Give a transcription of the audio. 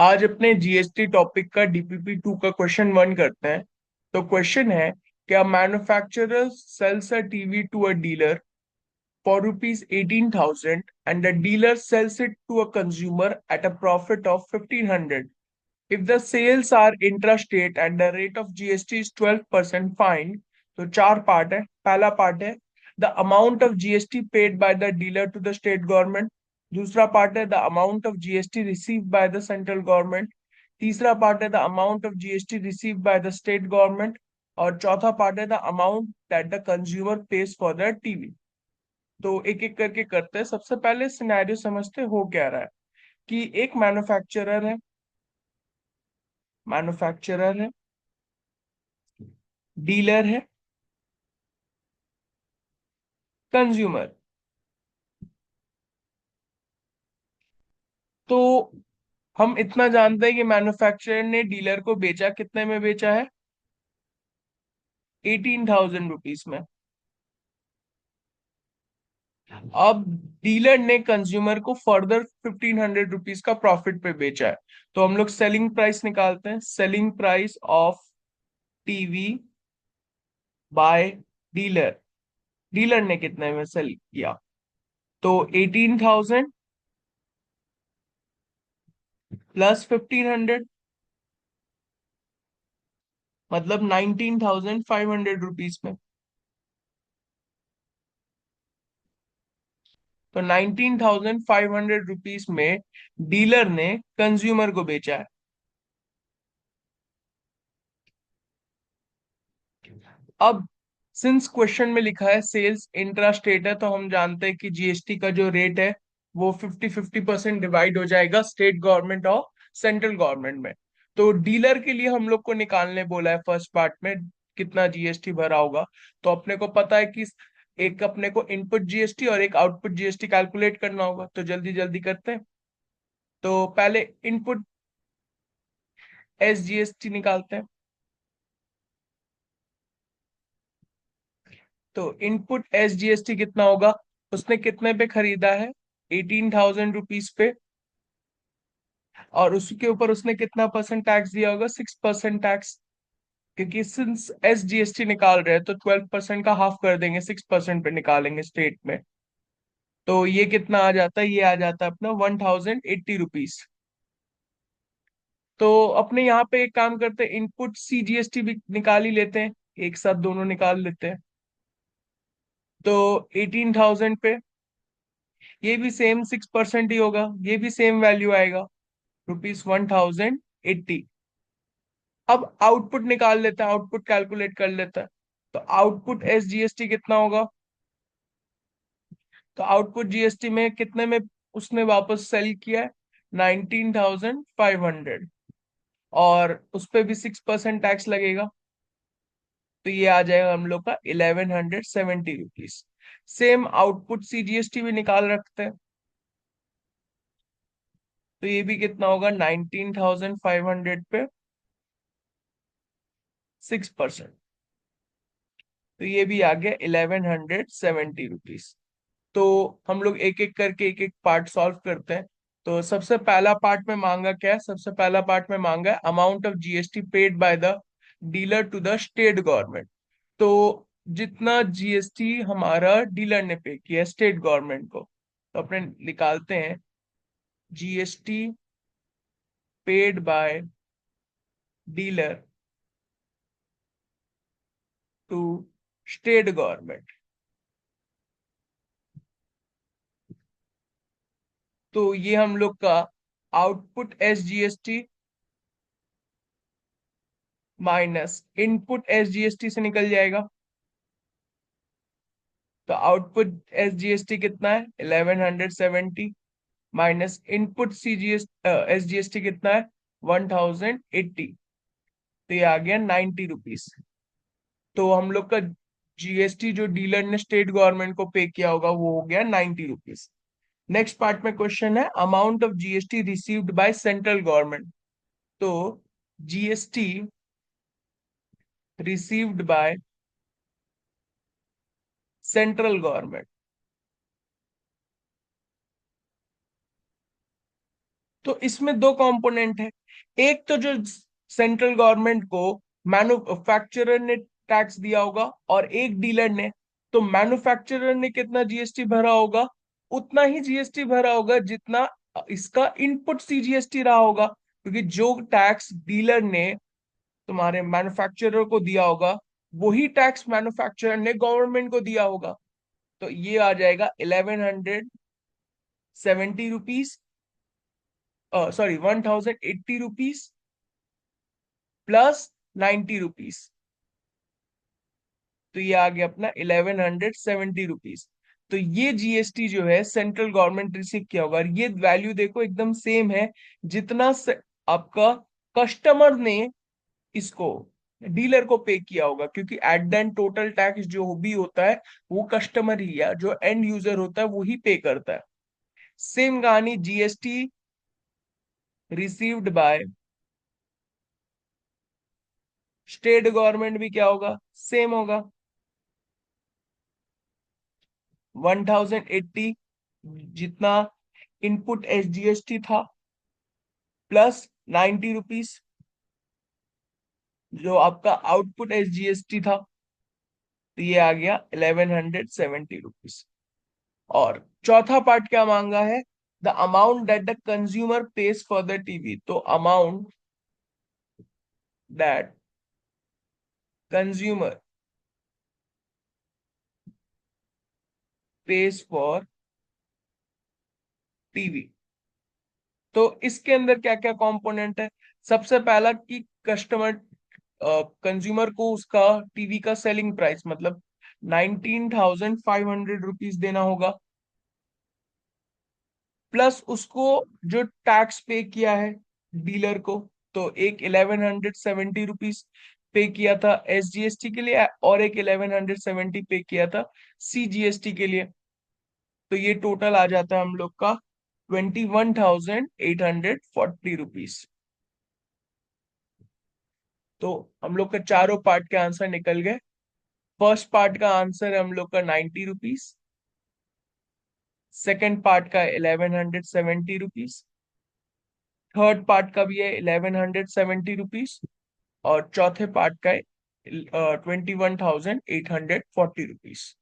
आज अपने GST topic का डीपीपी 2 का क्वेश्चन 1 करते हैं। तो क्वेश्चन है क्या manufacturer sells a TV to a dealer for rupees 18,000 and the dealer sells it to a consumer at a profit of 1,500. If the sales are intrastate and the rate of GST is 12% fine, तो चार part है। पहला part है the amount of GST paid by the dealer to the state government. दूसरा part है the amount of GST receive by the central government. तीसरा part है the amount of GST receive by the state government. और चौथा part है the amount that the consumer pays for the TV. तो एक एक करके करते हैं। सबसे पहले सिनेरियो समझते हो क्या रहा है कि एक मैन्युफैक्चरर है, डीलर है, कंज्यूमर। तो हम इतना जानते हैं कि मैन्युफैक्चरर ने डीलर को बेचा, कितने में बेचा है? 18,000 रुपीज में। अब डीलर ने कंज्यूमर को फर्दर 1,500 रुपीज का प्रॉफिट पे बेचा है। तो हम लोग सेलिंग प्राइस निकालते हैं। Selling price of TV by dealer. Dealer ने कितने में सेल किया? तो 18,000 प्लस 1,500 मतलब 19,500 रुपीज में। तो 19,500 रुपीज में डीलर ने कंज्यूमर को बेचा है। अब सिंस क्वेश्चन में लिखा है सेल्स इंट्रा स्टेट है, तो हम जानते हैं कि जीएसटी का जो रेट है वो 50-50% डिवाइड हो जाएगा स्टेट गवर्नमेंट और सेंट्रल गवर्नमेंट में। तो डीलर के लिए हम लोग को निकालने बोला है फर्स्ट पार्ट में कितना जीएसटी भरा होगा। तो अपने को पता है कि एक अपने को इनपुट जीएसटी और एक आउटपुट जीएसटी कैलकुलेट करना होगा। तो जल्दी जल्दी करते हैं। तो पहले इनपुट एसजीएसटी निकालते हैं। तो इनपुट एसजीएसटी कितना होगा? उसने कितने पे खरीदा है? 18,000 रुपीज पे। और उसके ऊपर उसने कितना परसेंट टैक्स दिया होगा? 6% टैक्स। क्योंकि सिंस एसजीएसटी निकाल रहे हैं तो 12% का हाफ कर देंगे, 6% पे निकालेंगे स्टेट में। तो ये कितना आ जाता है? ये आ जाता है अपना 1,080 रुपीज। तो अपने यहाँ पे एक काम करते हैं, इनपुट सीजीएसटी भी निकाल ही लेते हैं, एक साथ दोनों निकाल लेते हैं। तो 18,000 पे ये भी सेम 6% ही होगा, ये भी सेम वैल्यू आएगा, रुपीज 1,080। अब आउटपुट निकाल लेते हैं, आउटपुट कैलकुलेट कर लेते हैं। तो आउटपुट एसजीएसटी कितना होगा? तो आउटपुट जीएसटी में कितने में उसने वापस सेल किया है? 19,500। और उस पे भी 6% टैक्स लगेगा। तो ये आ जाएगा हम लोग का 1,170 रुपीज। सेम आउटपुट सीजीएसटी भी निकाल रखते हैं। तो ये भी कितना होगा? 19,500 पे 6%। तो ये भी आ गया 1,170 रुपीज। तो हम लोग एक एक करके एक एक पार्ट सॉल्व करते हैं। तो सबसे पहला पार्ट में मांगा क्या है? सबसे पहला पार्ट में मांगा है amount of GST paid by the dealer to the state government. तो जितना जीएसटी हमारा डीलर ने पे किया स्टेट गवर्नमेंट को, तो अपने निकालते हैं GST paid by dealer to state government. तो ये हम लोग का output SGST minus input SGST से निकल जाएगा। तो आउटपुट एसजीएसटी कितना है? 1,170 माइनस इनपुट सीजीएस एसजीएसटी कितना है? 1,080। तो ये आ गया 90 रुपीज। तो हम लोग का जीएसटी जो डीलर ने स्टेट गवर्नमेंट को पे किया होगा वो हो गया 90 रुपीज। नेक्स्ट पार्ट में क्वेश्चन है amount of GST received by central government. तो GST received by central government. तो इसमें दो कंपोनेंट है। एक तो जो सेंट्रल गवर्नमेंट को मैन्युफैक्चरर ने टैक्स दिया होगा, और एक डीलर ने। तो मैन्युफैक्चरर ने कितना जीएसटी भरा होगा, उतना ही जीएसटी भरा होगा जितना इसका इनपुट सीजीएसटी रहा होगा, क्योंकि जो टैक्स डीलर ने तुम्हारे मैन्युफैक्चरर को दिया होगा, वही टैक्स मैन्युफैक्चरर ने गवर्नमेंट को दिया होगा। तो ये आ जाएगा 1170 रुपीज, सॉरी 1080 रुपीज +90 रुपीज। तो ये आ गया अपना 1170 रुपीज। तो ये जीएसटी जो है सेंट्रल गवर्नमेंट रिसीव किया होगा, और ये वैल्यू देखो एकदम सेम है जितना आपका कस्टमर ने इसको डीलर को पे किया होगा, क्योंकि at the end total tax जो भी होता है वो कस्टमर ही, या जो एंड यूजर होता है वो ही पे करता है। सेम कहानी GST received by state government भी क्या होगा, सेम होगा। 1080 जितना इनपुट एसजीएसटी था, +90 रुपीज जो आपका आउटपुट एसजीएसटी था। तो ये आ गया 1170 रुपीज। और चौथा पार्ट क्या मांगा है, the amount that the consumer pays for the TV. तो amount that consumer pays for TV. तो इसके अंदर क्या क्या कंपोनेंट है। सबसे पहला कि कस्टमर कंज्यूमर को उसका टीवी का सेलिंग प्राइस, मतलब 19,500 रुपीज देना होगा, प्लस उसको जो टैक्स पे किया है डीलर को। तो एक 1170 रुपीज पे किया था एसजीएसटी के लिए, और एक 1170 पे किया था सीजीएसटी के लिए। तो ये टोटल आ जाता है हम लोग का 21,840 रुपीज। तो हम लोग का चारों पार्ट के आंसर निकल गए। फर्स्ट पार्ट का आंसर है हम लोग का 90 रुपीज, सेकेंड पार्ट का 1170 रुपीज, थर्ड पार्ट का भी है 1170 रुपीज, और चौथे पार्ट का 21,840 रुपीज।